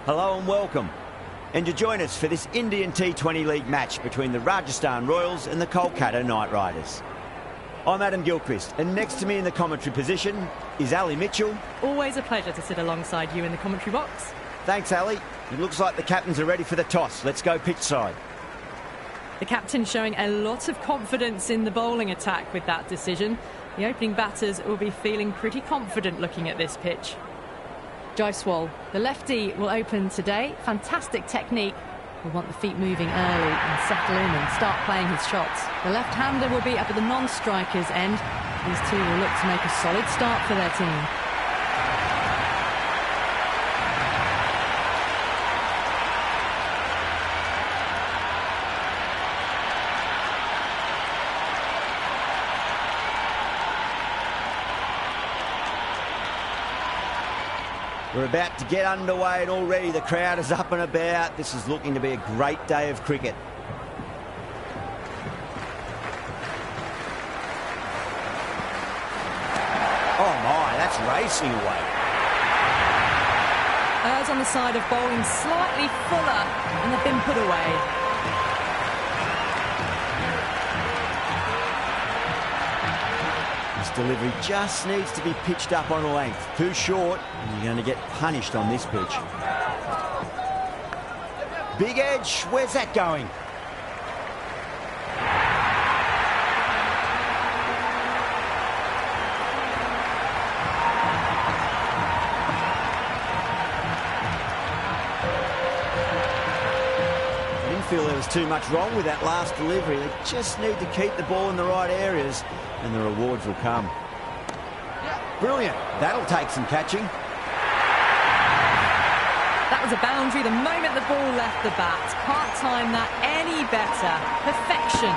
Hello and welcome. And to join us for this Indian T20 League match between the Rajasthan Royals and the Kolkata Knight Riders. I'm Adam Gilchrist, and next to me in the commentary position is Ali Mitchell. Always a pleasure to sit alongside you in the commentary box. Thanks, Ali. It looks like the captains are ready for the toss. Let's go pitch side. The captain showing a lot of confidence in the bowling attack with that decision. The opening batters will be feeling pretty confident looking at this pitch. Jaiswal, the lefty, will open today. Fantastic technique. Will want the feet moving early and settle in and start playing his shots. The left-hander will be up at the non-striker's end. These two will look to make a solid start for their team. We're about to get underway and already the crowd is up and about. This is looking to be a great day of cricket. Oh my, that's racing away. Errs on the side of bowling slightly fuller and they've been put away. Delivery just needs to be pitched up on length. Too short, and you're going to get punished on this pitch. Big edge, where's that going? I didn't feel there was too much wrong with that last delivery. They just need to keep the ball in the right areas, and the rewards will come. Brilliant. That'll take some catching. That was a boundary the moment the ball left the bat. Can't time that any better. Perfection.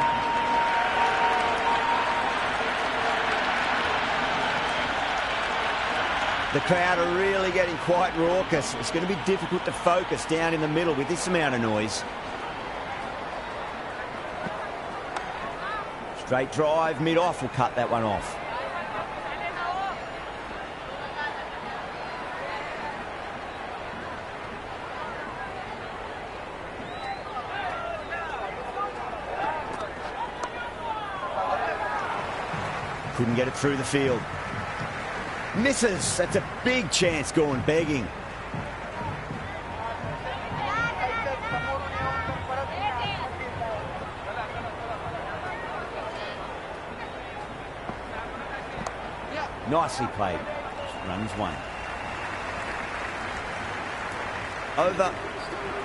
The crowd are really getting quite raucous. It's going to be difficult to focus down in the middle with this amount of noise. Straight drive, mid-off will cut that one off. Couldn't get it through the field. Misses. That's a big chance going begging. Nicely played. Runs one. Over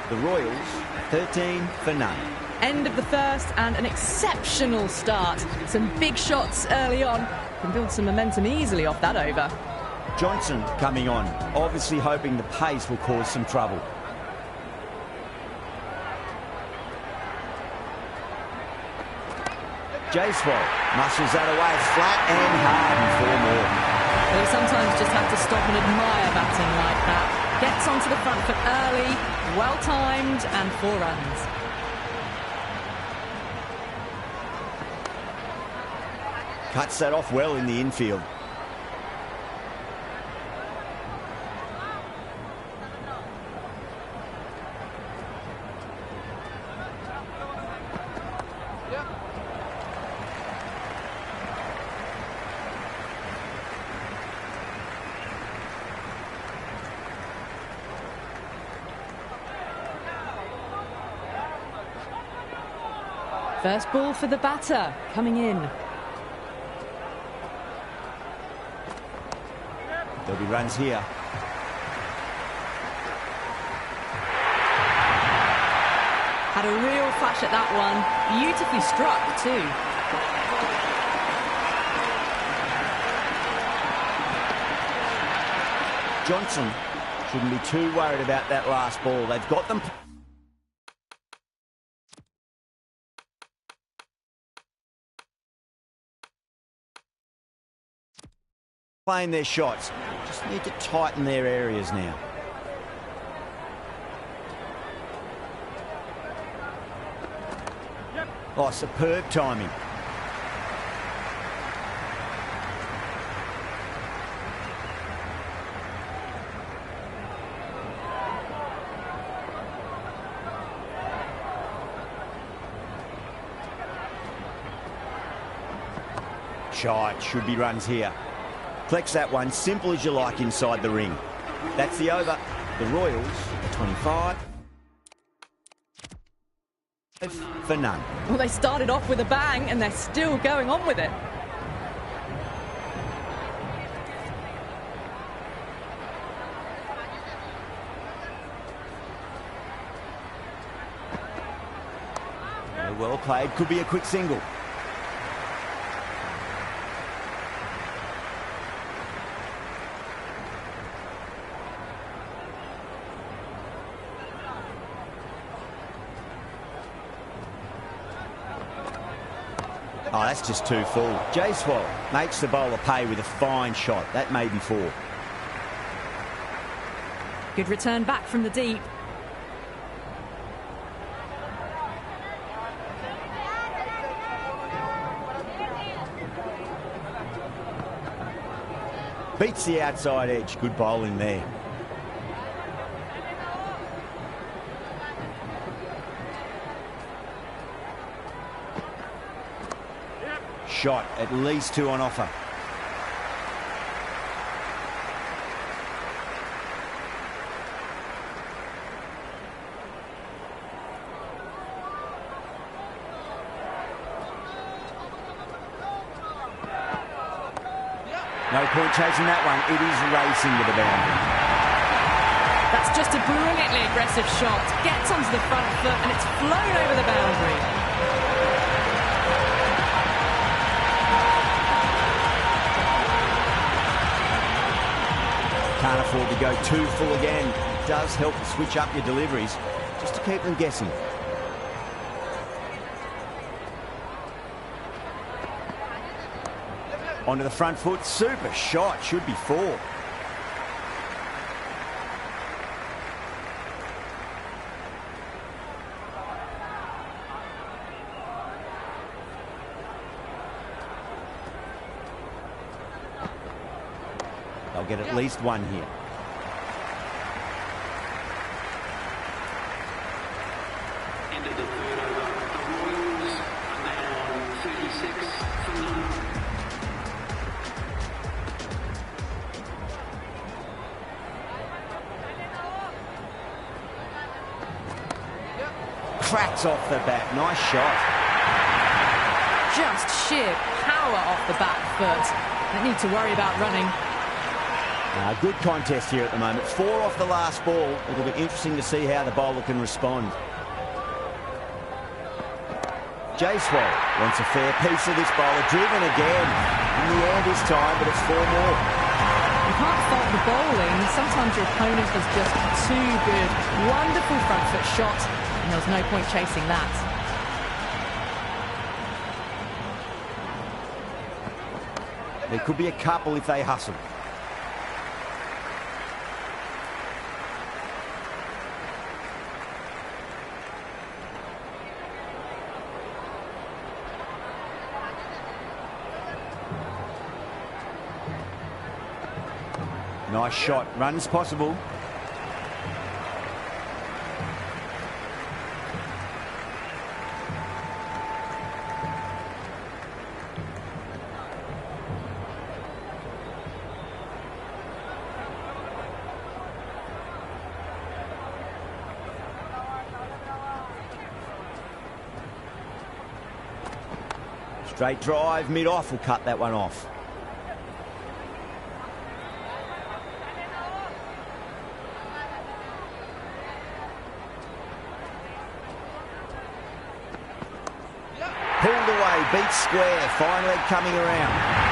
the Royals, 13 for none. End of the first and an exceptional start. Some big shots early on. Can build some momentum easily off that over. Johnson coming on, obviously hoping the pace will cause some trouble. Jaiswal muscles that away flat and hard and 4 more. Well, you sometimes just have to stop and admire batting like that. Gets onto the front foot early, well timed, and 4 runs. Cuts that off well in the infield. First ball for the batter, coming in. There'll be runs here. Had a real flash at that one. Beautifully struck too. Johnson shouldn't be too worried about that last ball. They've got them. Playing their shots. Just need to tighten their areas now. Oh, superb timing. shot. Should be runs here. Flex that one, simple as you like inside the ring. That's the over. The Royals are 25 for none. Well, they started off with a bang and they're still going on with it. Well played. Could be a quick single. Oh, that's just too full. Jaiswal makes the bowler pay with a fine shot. That may be four. Good return back from the deep. Beats the outside edge. Good bowling there. Shot, at least two on offer. No point chasing that one. It is racing to the boundary. That's just a brilliantly aggressive shot. Gets onto the front foot and it's flown over the boundary. Can't afford to go too full again. It does help to switch up your deliveries just to keep them guessing. Onto the front foot. Super shot. Should be four. They'll get at least one here. End of the third over. The Royals are now on 36 for none. Cracks off the bat. Nice shot. Just sheer power off the back foot. Don't need to worry about running. Good contest here at the moment. Four off the last ball. It'll be interesting to see how the bowler can respond. Jaiswal wants a fair piece of this bowler. Driven again. In the air this time, but it's four more. You can't fault the bowling. Sometimes your opponent is just too good. Wonderful front foot shot, and there was no point chasing that. There could be a couple if they hustle. Nice shot. Runs possible. Straight drive, mid-off will cut that one off. Pulled away, beats square, fine leg coming around.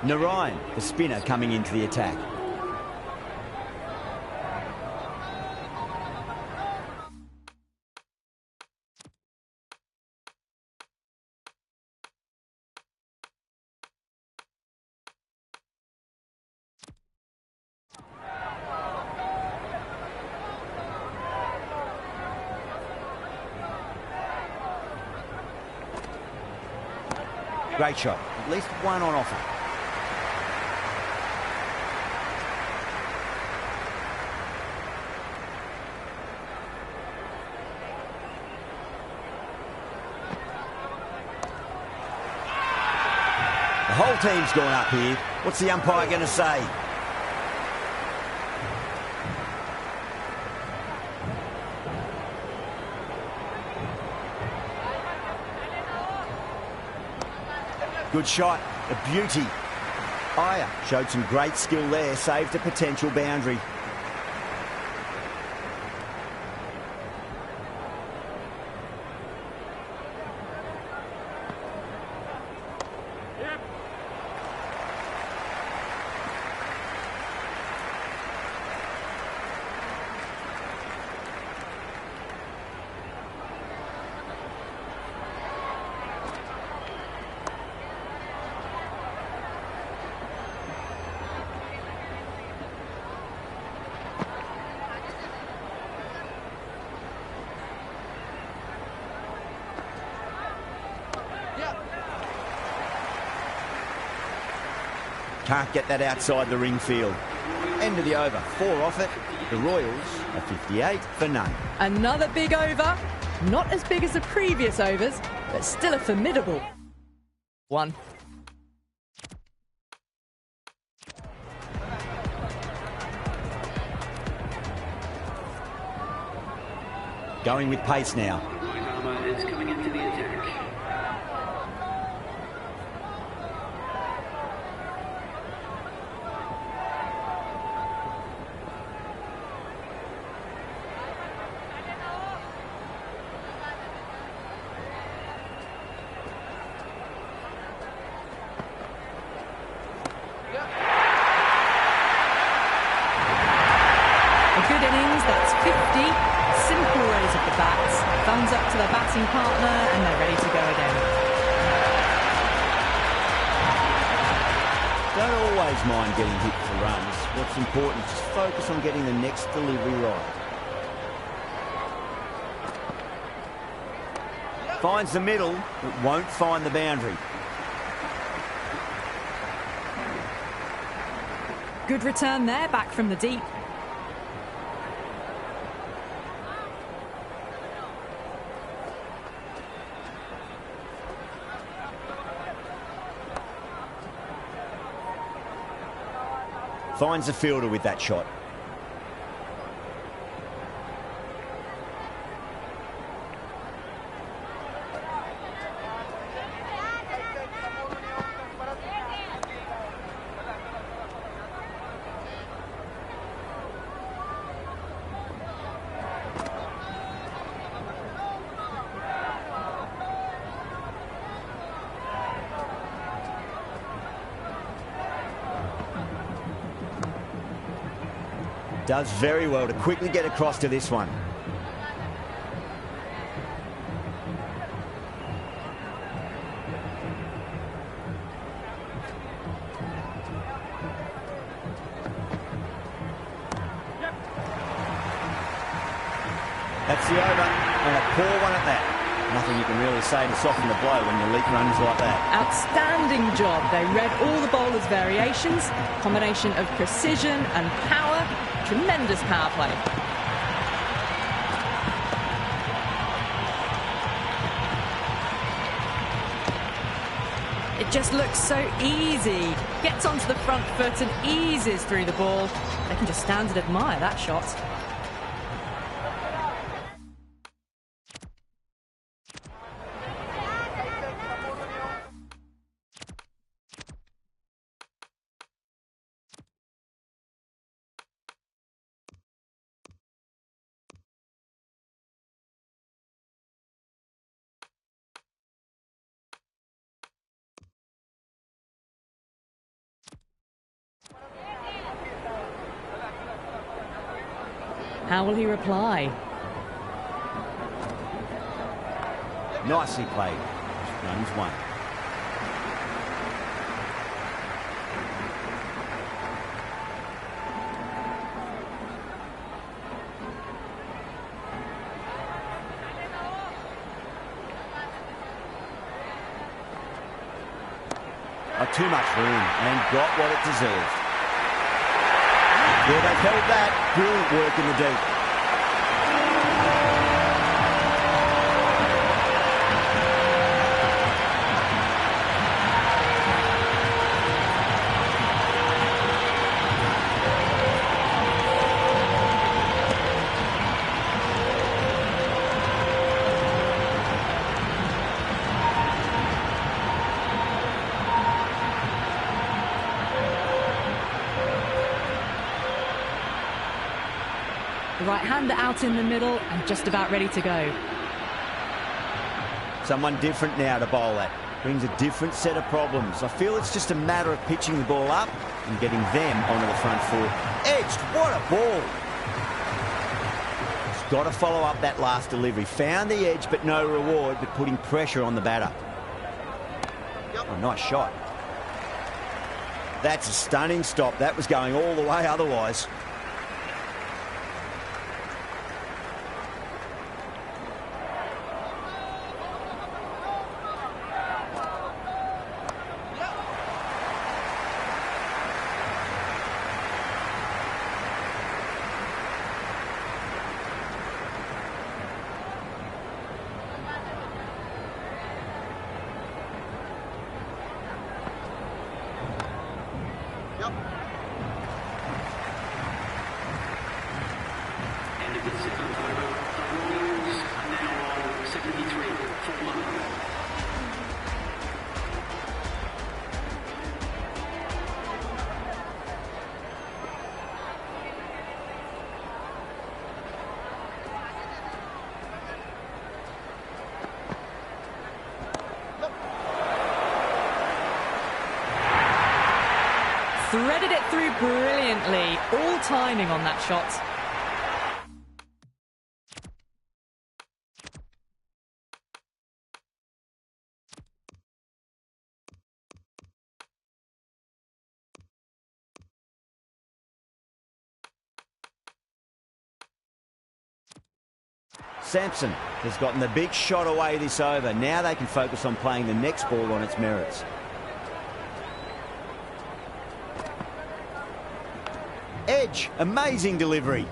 Narayan, the spinner, coming into the attack. Great shot. At least one on offer. The whole team's gone up here. What's the umpire going to say? Good shot, a beauty. Aya showed some great skill there, saved a potential boundary. Can't get that outside the ring field. End of the over. 4 off it. The Royals are 58 for none. Another big over. Not as big as the previous overs, but still a formidable one. Going with pace now. Right armour is coming into the attack. A good innings, that's 50. Simple raise of the bats, thumbs up to their batting partner, and they're ready to go again. Don't always mind getting hit for runs. What's important is just focus on getting the next delivery right. Finds the middle, but won't find the boundary. Good return there, back from the deep. Finds the fielder with that shot. Does very well to quickly get across to this one. That's the over, and a poor one at that. Nothing you can really say to soften the blow when you leak runs like that. Outstanding job. They read all the bowler's variations, combination of precision and power. Tremendous power play. It just looks so easy. Gets onto the front foot and eases through the ball. They can just stand and admire that shot. How will he reply? Nicely played. Runs one. too much room and got what it deserved. Yeah, they've held that. Brilliant work in the deep. The right-hander out in the middle and just about ready to go. Someone different now to bowl at. Brings a different set of problems. I feel it's just a matter of pitching the ball up and getting them onto the front foot. Edged, what a ball! He's got to follow up that last delivery. Found the edge, but no reward, but putting pressure on the batter. Oh, nice shot. That's a stunning stop. That was going all the way otherwise. End of the seventh over. The Royals are now on 73 for 1. Threaded it through brilliantly. All timing on that shot. Sampson has gotten the big shot away this over. Now they can focus on playing the next ball on its merits. Edge, amazing delivery.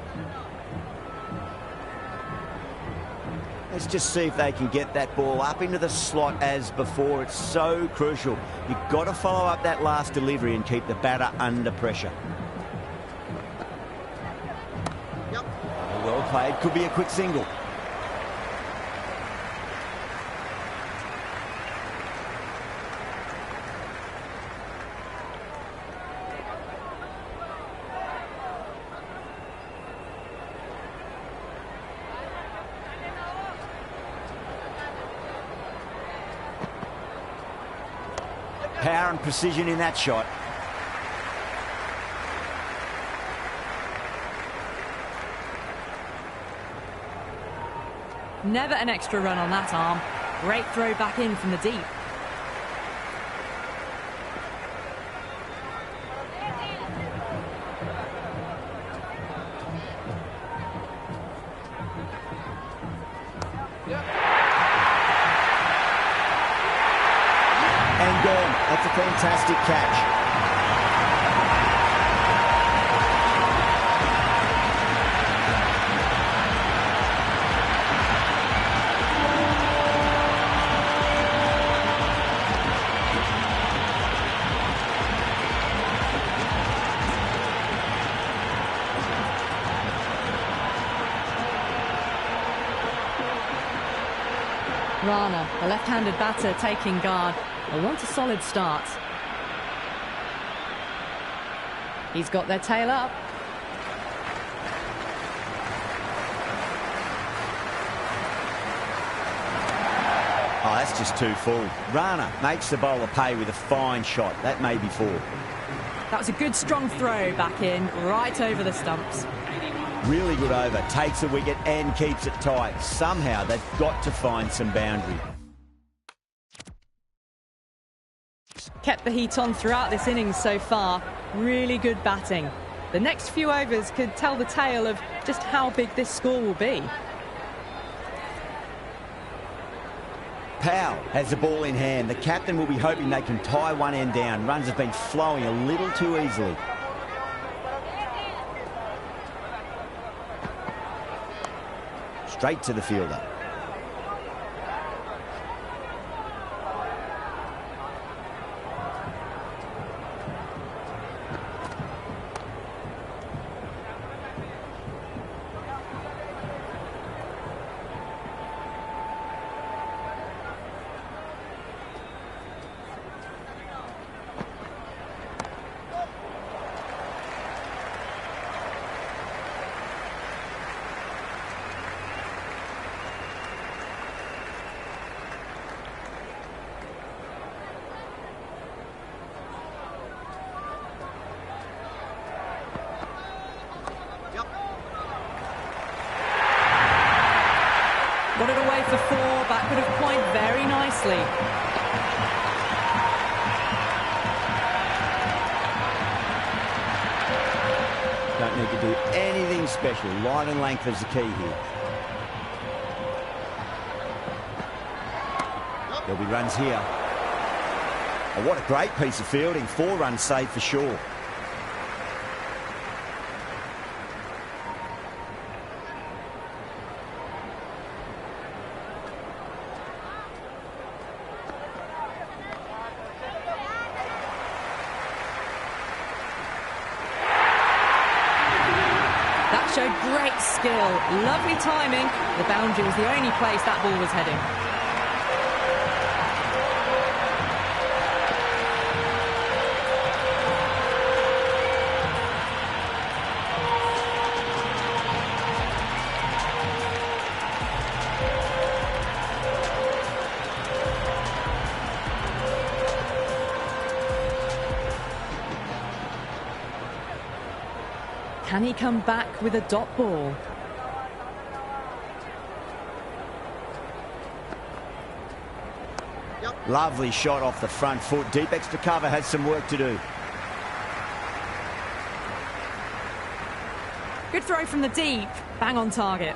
Let's just see if they can get that ball up into the slot as before. It's so crucial. You've got to follow up that last delivery and keep the batter under pressure. Well played, could be a quick single. Power and precision in that shot. Never an extra run on that arm. Great throw back in from the deep. And gone. That's a fantastic catch. Rana, the left-handed batter, taking guard. They want a solid start. He's got their tail up. Oh, that's just too full. Rana makes the bowler pay with a fine shot. That may be four. That was a good strong throw back in, right over the stumps. Really good over. Takes a wicket and keeps it tight. Somehow they've got to find some boundary. Kept the heat on throughout this innings so far. Really good batting. The next few overs could tell the tale of just how big this score will be. Powell has the ball in hand. The captain will be hoping they can tie one end down. Runs have been flowing a little too easily. Straight to the fielder. Got it away for four, backward of point very nicely. Don't need to do anything special. Line and length is the key here. There'll be runs here. Oh, what a great piece of fielding. 4 runs saved for sure. Showed great skill, lovely timing. The boundary was the only place that ball was heading. Can he come back with a dot ball? Lovely shot off the front foot. Deep extra cover has some work to do. Good throw from the deep. Bang on target.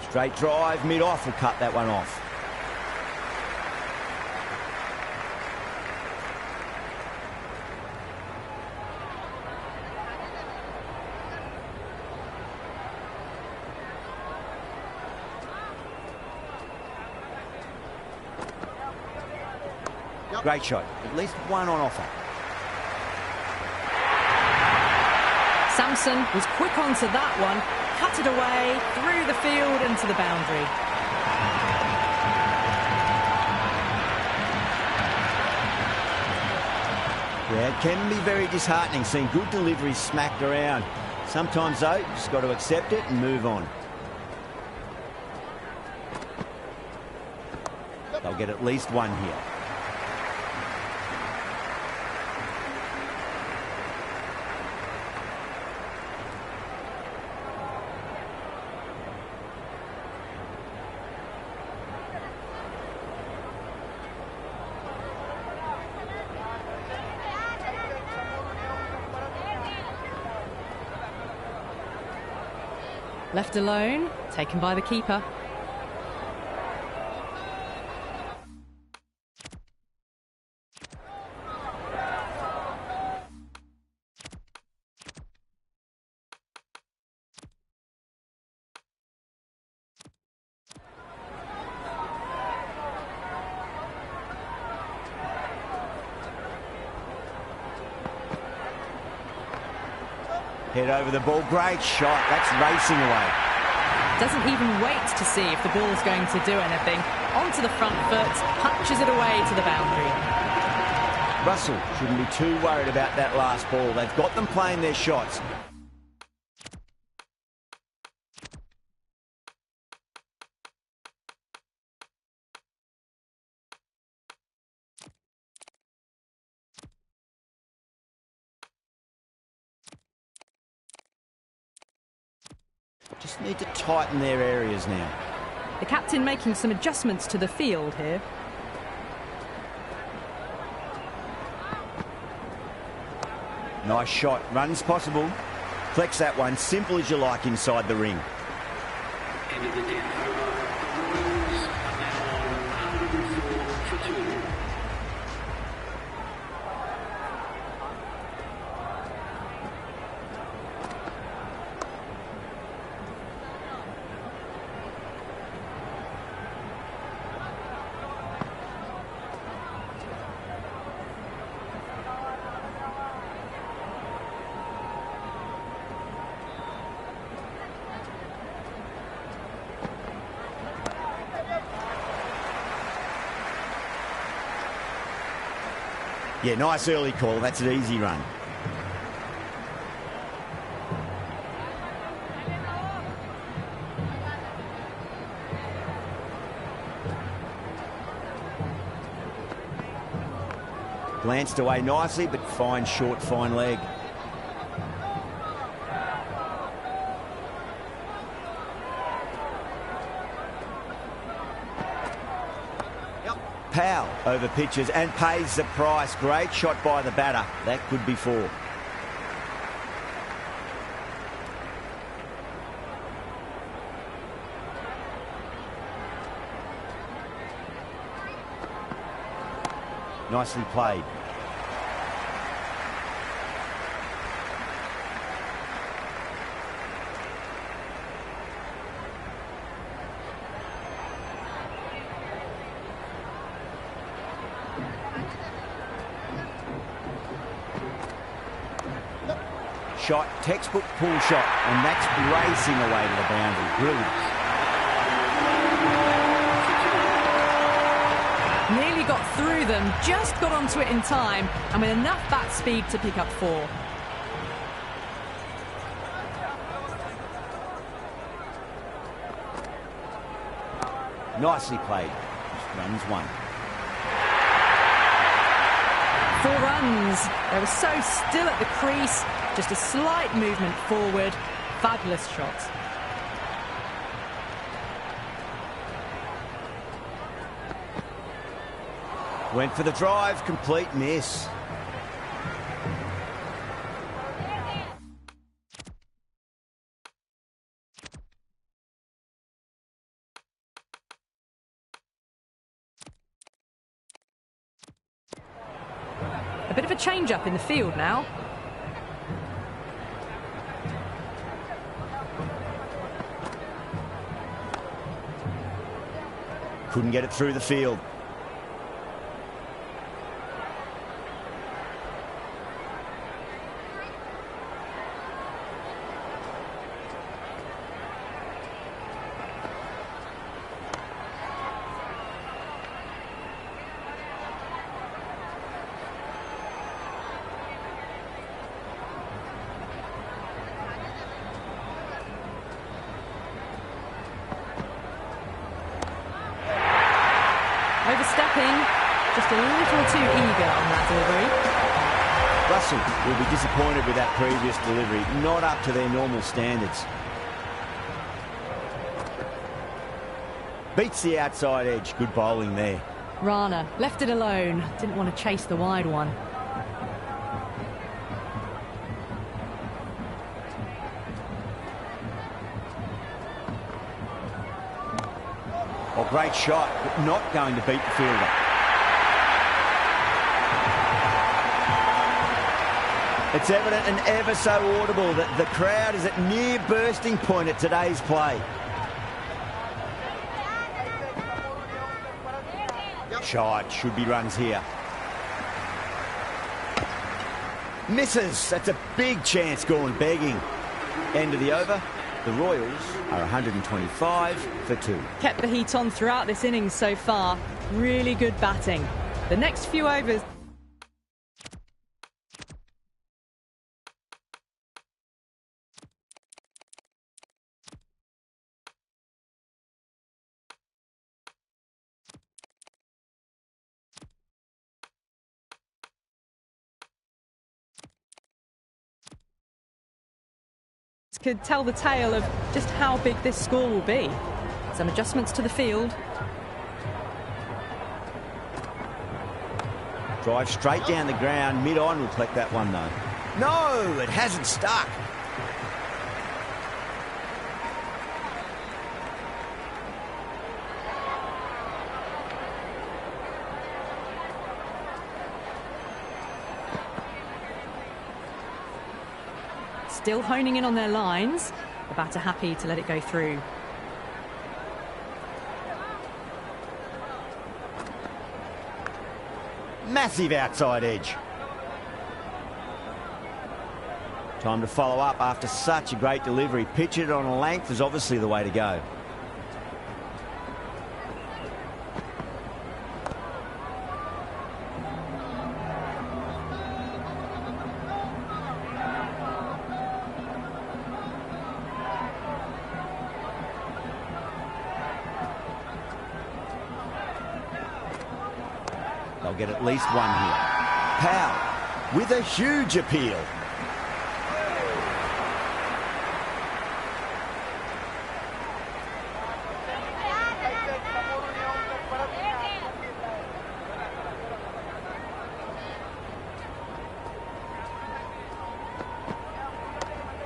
Straight drive, mid-off will cut that one off. Great shot. At least one on offer. Samson was quick onto that one. Cut it away, through the field into the boundary. Yeah, it can be very disheartening seeing good deliveries smacked around. Sometimes, though, you just got to accept it and move on. They'll get at least one here. Left alone, taken by the keeper. Head over the ball, great shot. That's racing away. Doesn't even wait to see if the ball's going to do anything. Onto the front foot, punches it away to the boundary. Russell shouldn't be too worried about that last ball. They've got them playing their shots. Just need to tighten their areas now. The captain making some adjustments to the field here. Nice shot. Runs possible. Flex that one. Simple as you like inside the ring. End of the 10th over. The Royals are now on 104 for 2. Yeah, nice early call. That's an easy run. Glanced away nicely, but fine short, fine leg. Powell over pitches and pays the price. Great shot by the batter. That could be 4. Nicely played. Shot, textbook pull shot, and that's racing away to the boundary. Brilliant. Nearly got through them, just got onto it in time, and with enough bat speed to pick up 4. Nicely played. Just runs 1. 4 runs. They were so still at the crease. Just a slight movement forward. Fabulous shot. Went for the drive. Complete miss. A bit of a change-up in the field now. Couldn't get it through the field. Overstepping, just a little too eager on that delivery. Russell will be disappointed with that previous delivery. Not up to their normal standards. Beats the outside edge. Good bowling there. Rana left it alone. Didn't want to chase the wide one. Oh, great shot, but not going to beat the fielder. It's evident and ever so audible that the crowd is at near bursting point at today's play. Shot, should be runs here. Misses, that's a big chance gone begging. End of the over. The Royals are 125 for 2. Kept the heat on throughout this innings so far. Really good batting. The next few overs... could tell the tale of just how big this score will be. Some adjustments to the field. Drive straight down the ground. Mid-on will collect that one, though. No, it hasn't stuck. Still honing in on their lines. The batter happy to let it go through. Massive outside edge. Time to follow up after such a great delivery. Pitch it on a length is obviously the way to go. They'll get at least one here. Powell with a huge appeal.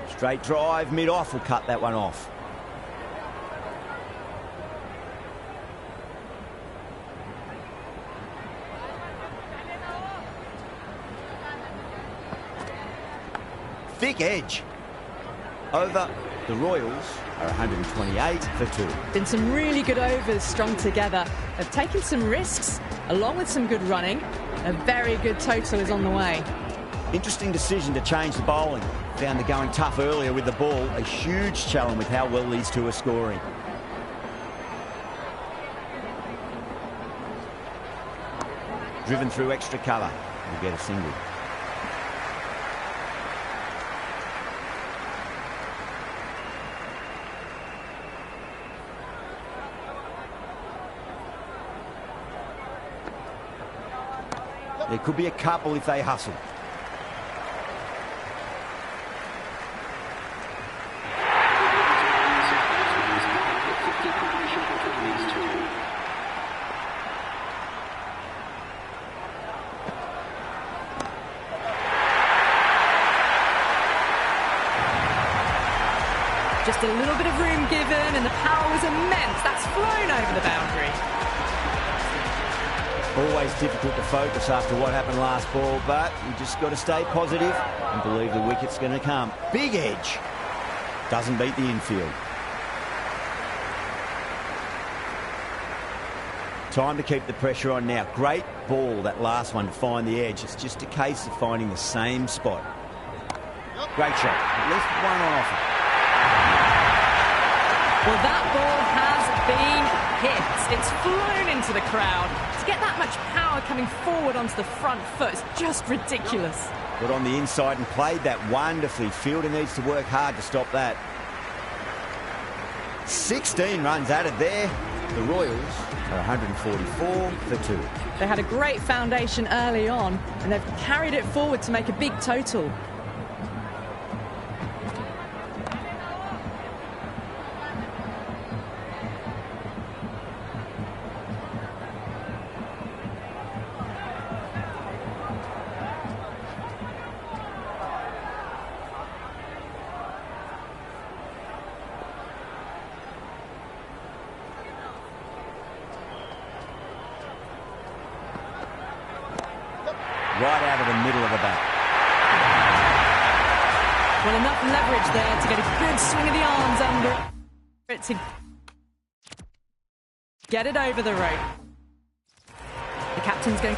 Straight drive, mid-off will cut that one off. Thick edge. Over. The Royals are 128 for 2. Been some really good overs strung together. They've taken some risks, along with some good running. A very good total is on the way. Interesting decision to change the bowling. Found the going tough earlier with the ball. A huge challenge with how well these two are scoring. Driven through extra cover. We'll get a single. There could be a couple if they hustle. Just a little bit of room given and the power was immense. That's flown over the boundary. Always difficult to focus after what happened last ball, but you just got to stay positive and believe the wicket's going to come. Big edge. Doesn't beat the infield. Time to keep the pressure on now. Great ball, that last one, to find the edge. It's just a case of finding the same spot. Great shot. At least one on offer. Well, that ball has been hit. It's flown into the crowd. To get that much power coming forward onto the front foot is just ridiculous. Got on the inside and played that wonderfully. Fielder needs to work hard to stop that. 16 runs added there. The Royals are 144 for 2. They had a great foundation early on and they've carried it forward to make a big total. Right out of the middle of the bat. Well, enough leverage there to get a good swing of the arms under it to get it over the rope. The captain's going...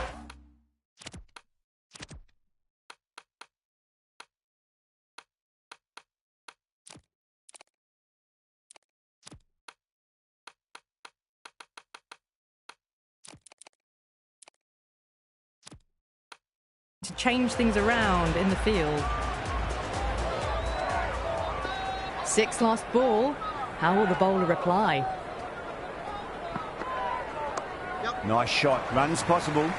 to change things around in the field. 6th last ball. How will the bowler reply? Nice shot. Runs possible.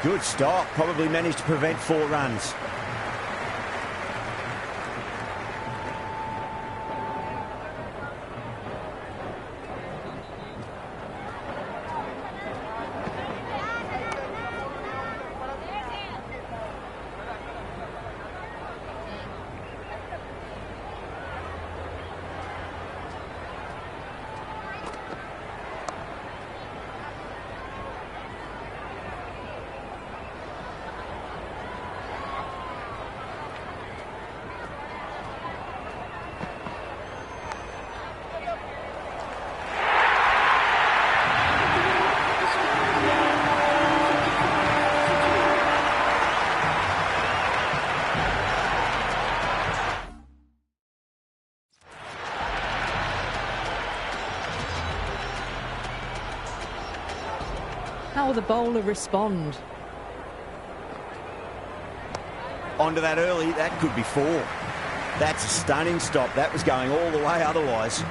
Good stop. Probably managed to prevent 4 runs. How will the bowler respond? Onto that early, that could be 4. That's a stunning stop. That was going all the way otherwise.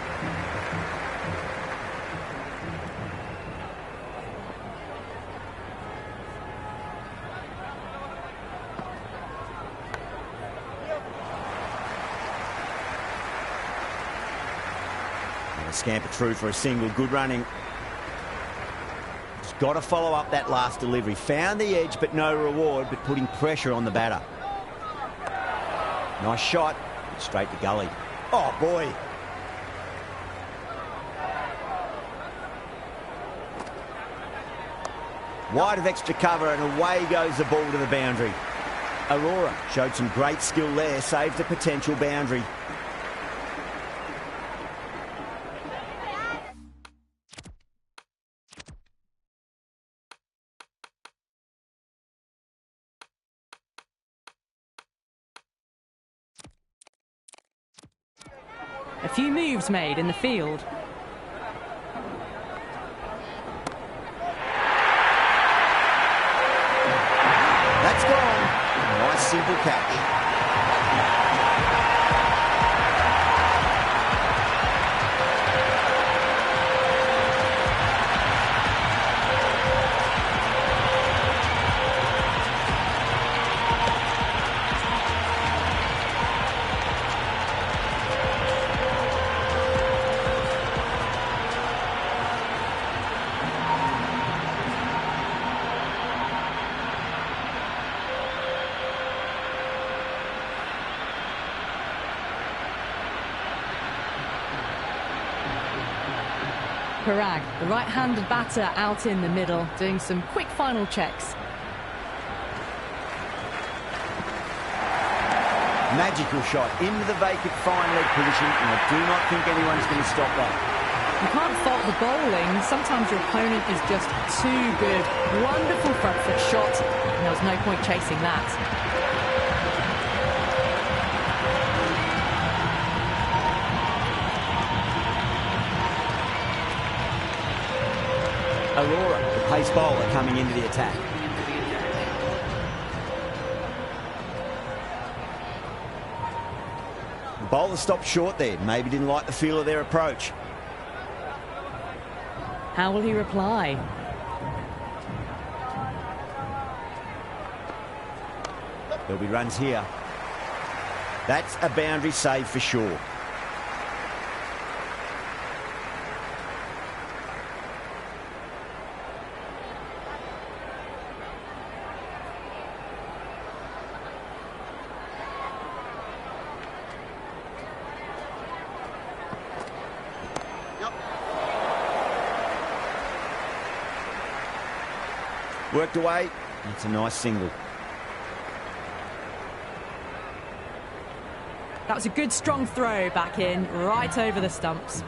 Scamper through for a single. Good running. He's got to follow up that last delivery. Found the edge, but no reward, but putting pressure on the batter. Nice shot. Straight to gully. Oh, boy. Wide of extra cover, and away goes the ball to the boundary. Aurora showed some great skill there. Saved a potential boundary. A few moves made in the field. That's gone. Nice simple catch. Parag, the right-handed batter, out in the middle, doing some quick final checks. Magical shot into the vacant fine leg position, and I do not think anyone's going to stop that. You can't fault the bowling. Sometimes your opponent is just too good. Wonderful front foot shot, and there was no point chasing that. Aurora, the pace bowler, coming into the attack. The bowler stopped short there. Maybe didn't like the feel of their approach. How will he reply? There'll be runs here. That's a boundary save for sure. Worked away. That's a nice single. That was a good strong throw back in, right over the stumps.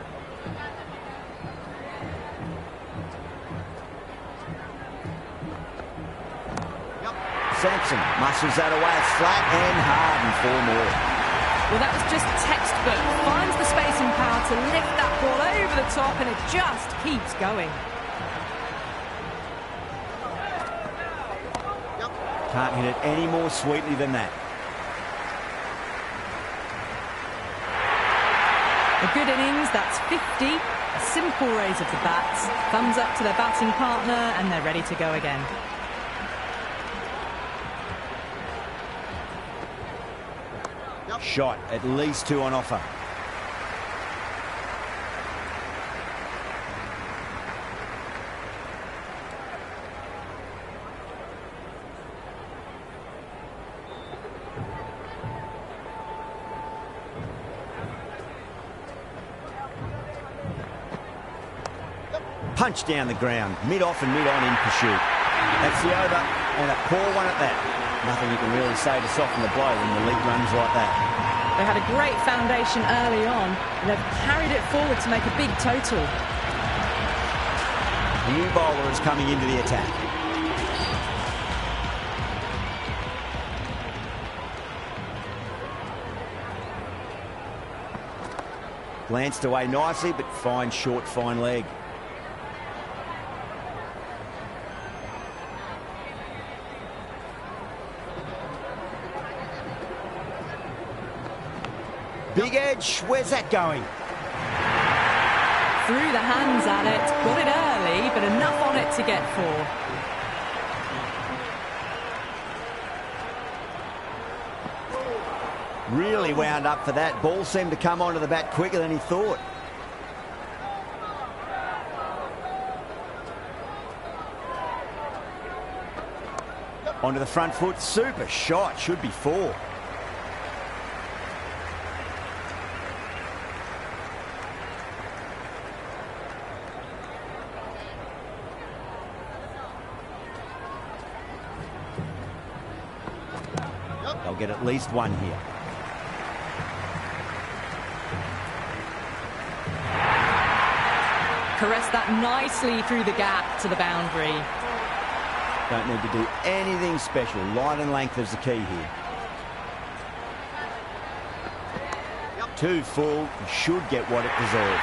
Sampson muscles that away. It's flat and hard, and 4 more. Well, that was just textbook. Finds the space and power to lift that ball over the top, and it just keeps going. Can't hit it any more sweetly than that. A good innings, that's 50. A simple raise of the bats. Thumbs up to their batting partner, and they're ready to go again. Shot, at least 2 on offer. Punch down the ground, mid-off and mid-on in pursuit. That's the over, and a poor one at that. Nothing you can really say to soften the blow when the lead runs like that. They had a great foundation early on, and they've carried it forward to make a big total. The new bowler is coming into the attack. Glanced away nicely, but fine short, fine leg. Edge, where's that going? Threw the hands at it, got it early, but enough on it to get 4. Really wound up for that. Ball seemed to come onto the bat quicker than he thought. Onto the front foot, super shot, should be 4. They'll get at least 1 here. Caressed that nicely through the gap to the boundary. Don't need to do anything special. Line and length is the key here. 2 full, should get what it deserved.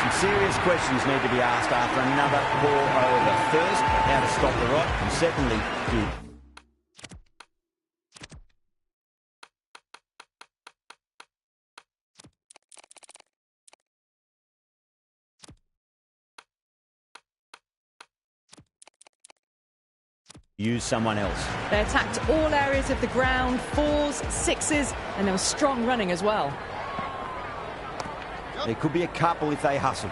Some serious questions need to be asked after another poor over. First, how to stop the rot, and secondly, use someone else. They attacked all areas of the ground, 4s, 6s, and there was strong running as well. There could be a couple if they hustle.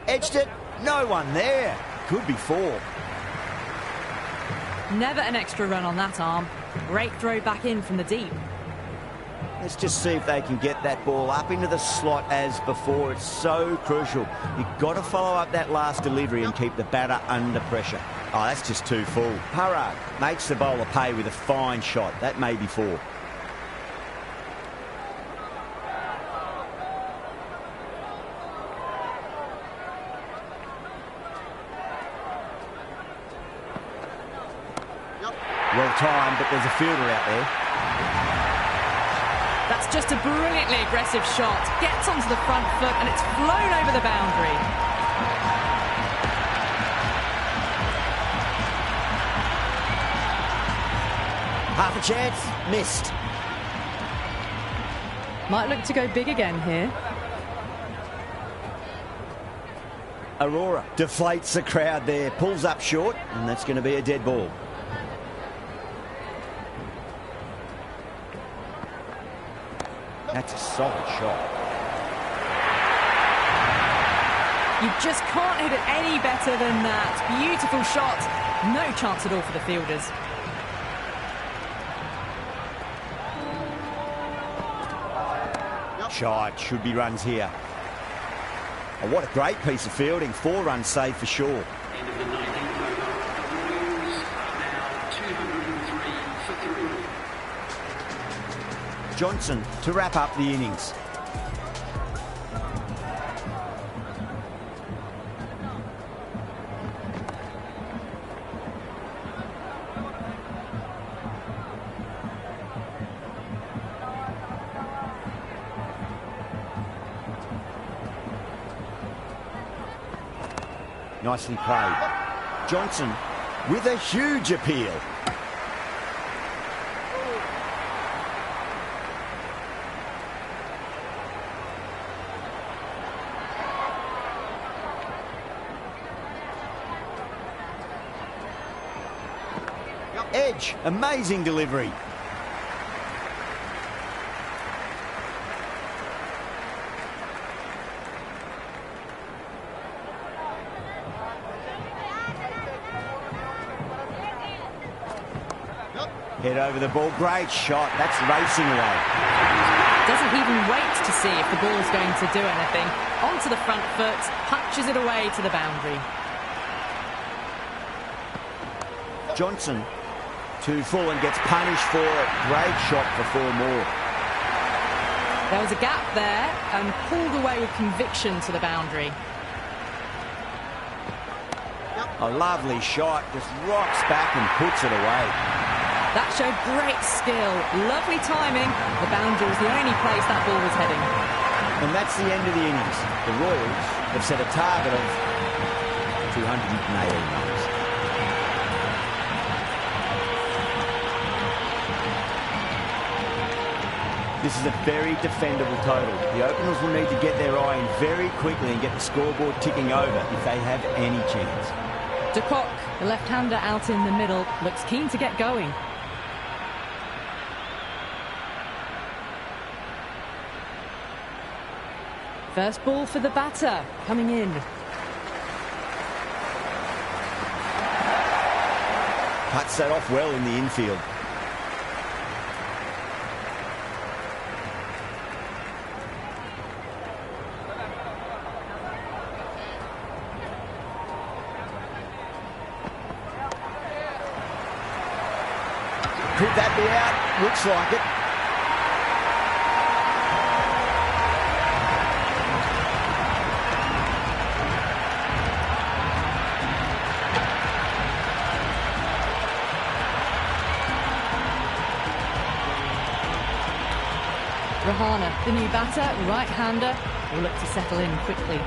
Edged it, no one there. Could be 4. Never an extra run on that arm. Great throw back in from the deep. Let's just see if they can get that ball up into the slot as before. It's so crucial. You've got to follow up that last delivery and keep the batter under pressure. Oh, that's just too full. Parag makes the bowler pay with a fine shot. That may be 4. Well timed, but there's a fielder out there. That's just a brilliantly aggressive shot. Gets onto the front foot and it's flown over the boundary. Half a chance, missed. Might look to go big again here. Aurora deflates the crowd there, pulls up short, and that's going to be a dead ball. That's a solid shot. You just can't hit it any better than that. Beautiful shot. No chance at all for the fielders. Shot, should be runs here. Oh, what a great piece of fielding. 4 runs saved for sure. End of the 19th over. The Royals are now 203 for 3. Johnson to wrap up the innings. Nicely played. Johnson with a huge appeal. Edge, amazing delivery. Head over the ball, great shot, that's racing away. Doesn't even wait to see if the ball's going to do anything. Onto the front foot, punches it away to the boundary. Johnson, 2 full and gets punished for it. Great shot for 4 more. There was a gap there and pulled away with conviction to the boundary. A lovely shot, just rocks back and puts it away. That showed great skill, lovely timing. The boundary was the only place that ball was heading. And that's the end of the innings. The Royals have set a target of 218 runs. This is a very defendable total. The openers will need to get their eye in very quickly and get the scoreboard ticking over if they have any chance. De Kock, the left-hander out in the middle, looks keen to get going. First ball for the batter, coming in. Cuts that off well in the infield. Could that be out? Looks like it. Rahane, the new batter, right-hander, will look to settle in quickly.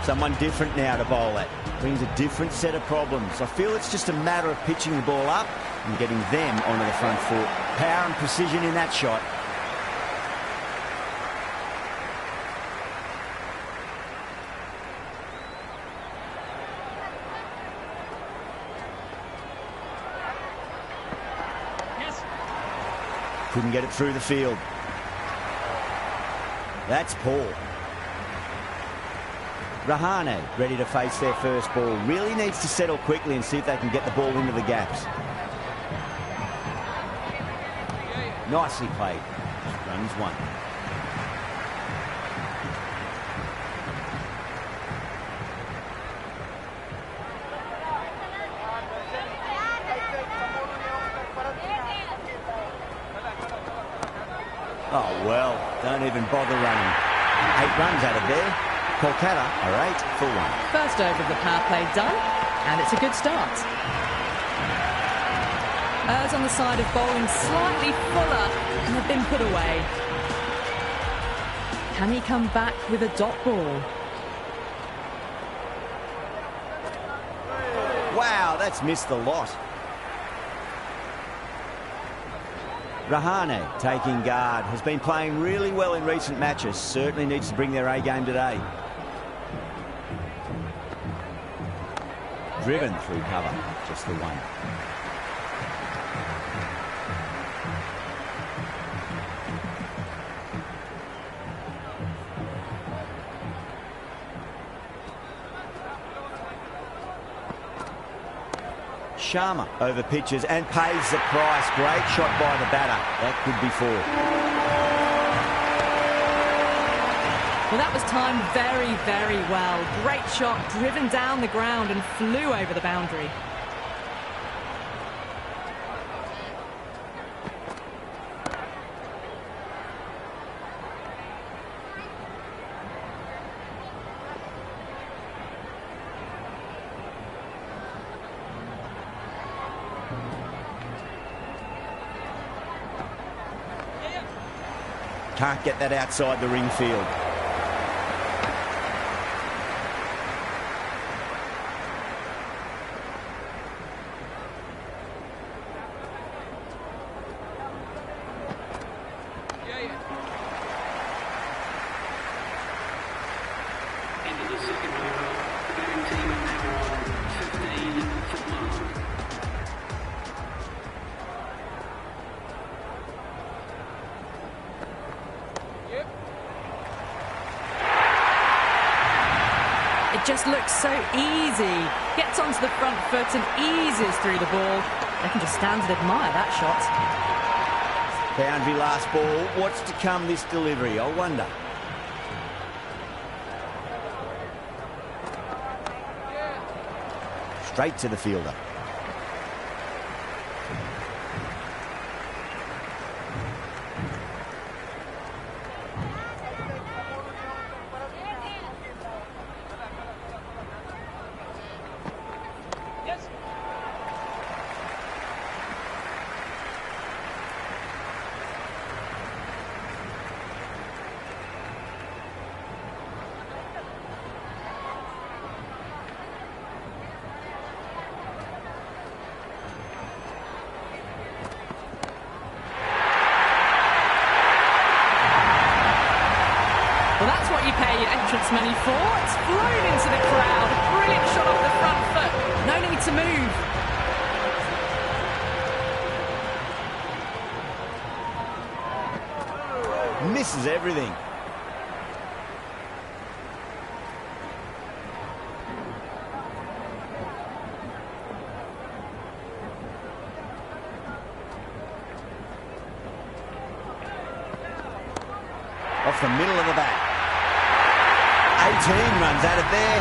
Someone different now to bowl at. Brings a different set of problems. I feel it's just a matter of pitching the ball up and getting them onto the front foot. Power and precision in that shot. Yes. Couldn't get it through the field. That's Paul. Rahane ready to face their first ball. Really needs to settle quickly and see if they can get the ball into the gaps. Nicely played. Runs one. Oh, well, don't even bother running. 8 runs out of there. Kolkata are 8 for 1. First over of the power play done, and it's a good start. Errs on the side of bowling slightly fuller, and they've been put away. Can he come back with a dot ball? Wow, that's missed the lot. Rahane taking guard, has been playing really well in recent matches. Certainly needs to bring their A game today. Driven through cover, just the one. Sharma over pitches and pays the price. Great shot by the batter. That could be 4. Well, that was timed very, very well. Great shot, driven down the ground and flew over the boundary. Can't get that outside the ring field. Into the second over. The batting team now on 15 for 1. It just looks so easy. Gets onto the front foot and eases through the ball. They can just stand and admire that shot. Boundary last ball. What's to come this delivery? I wonder. Straight to the fielder. It's flown into the crowd. A brilliant shot off the front foot. No need to move. Misses everything. Off the middle of the bat. 18 runs out of there.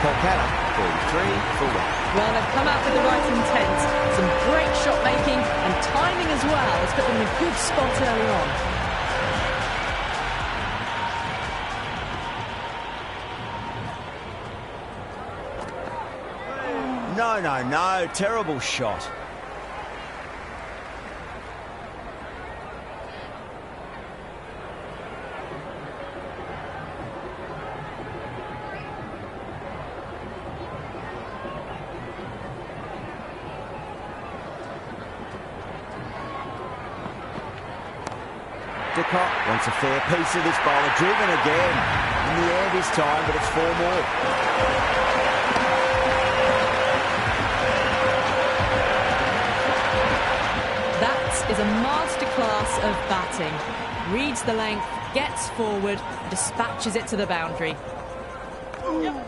Kolkata, 43 for 1. Well, they've come out with the right intent. Some great shot making and timing as well has put them in a good spot early on. No. Terrible shot. Decott wants a fair piece of this bowler. Driven again. In the air this time, but it's 4 more. Is a masterclass of batting. Reads the length, gets forward, dispatches it to the boundary. Yep.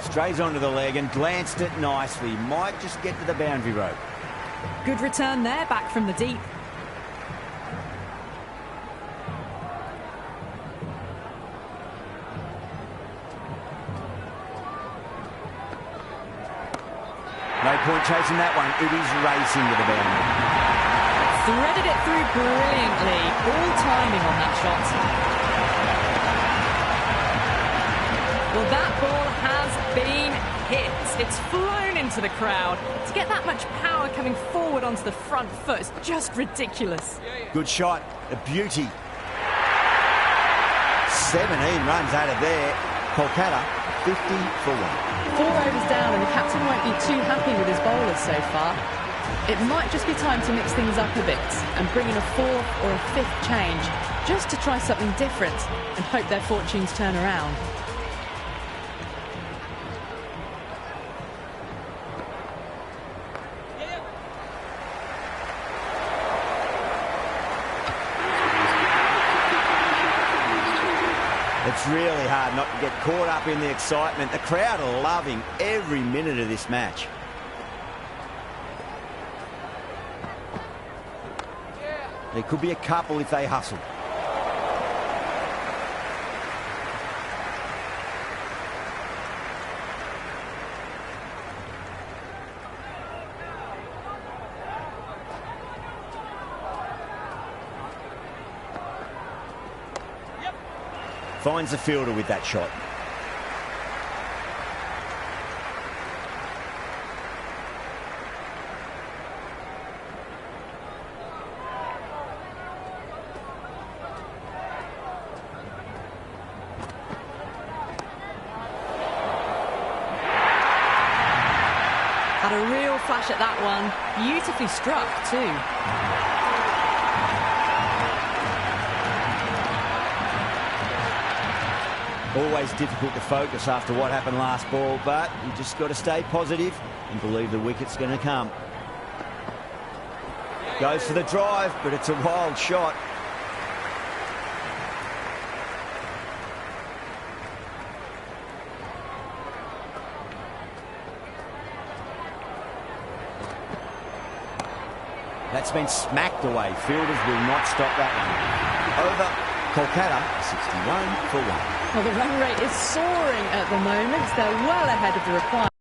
Strays onto the leg and glanced it nicely. Might just get to the boundary rope. Good return there, back from the deep. No point chasing that one. It is racing to the boundary. Threaded it through brilliantly. All timing on that shot. Well, that ball has been hit. It's flown into the crowd. To get that much power coming forward onto the front foot is just ridiculous. Good shot. A beauty. 17 runs out of there. Kolkata, 50 for 1. 4 overs down and the captain won't be too happy with his bowlers so far. It might just be time to mix things up a bit and bring in a 4th or a 5th change just to try something different and hope their fortunes turn around. It's really hard not to get caught up in the excitement. The crowd are loving every minute of this match. There could be a couple if they hustle. Finds the fielder with that shot. Had a real flash at that one. Beautifully struck too. Always difficult to focus after what happened last ball, but you just got to stay positive and believe the wicket's going to come. Goes for the drive, but it's a wild shot. That's been smacked away. Fielders will not stop that one. Over. Kolkata, 61 for 1. Well, the run rate is soaring at the moment. They're well ahead of the requirement.